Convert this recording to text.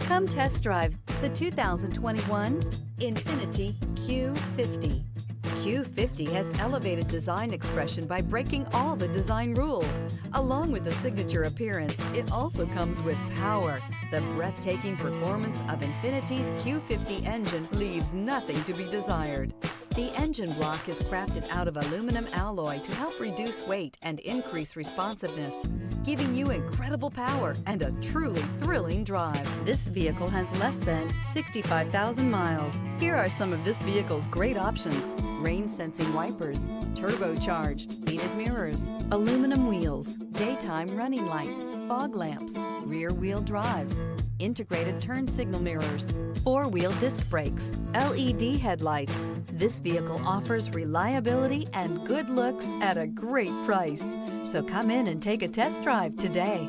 Come test drive the 2021 INFINITI Q50. Q50 has elevated design expression by breaking all the design rules. Along with the signature appearance, it also comes with power. The breathtaking performance of INFINITI's Q50 engine leaves nothing to be desired. The engine block is crafted out of aluminum alloy to help reduce weight and increase responsiveness, giving you incredible power and a truly thrilling drive. This vehicle has less than 65,000 miles. Here are some of this vehicle's great options: rain-sensing wipers, turbocharged, heated mirrors, aluminum wheels, daytime running lights, fog lamps, rear-wheel drive, integrated turn signal mirrors, four-wheel disc brakes, LED headlights. This vehicle offers reliability and good looks at a great price. So come in and take a test drive today.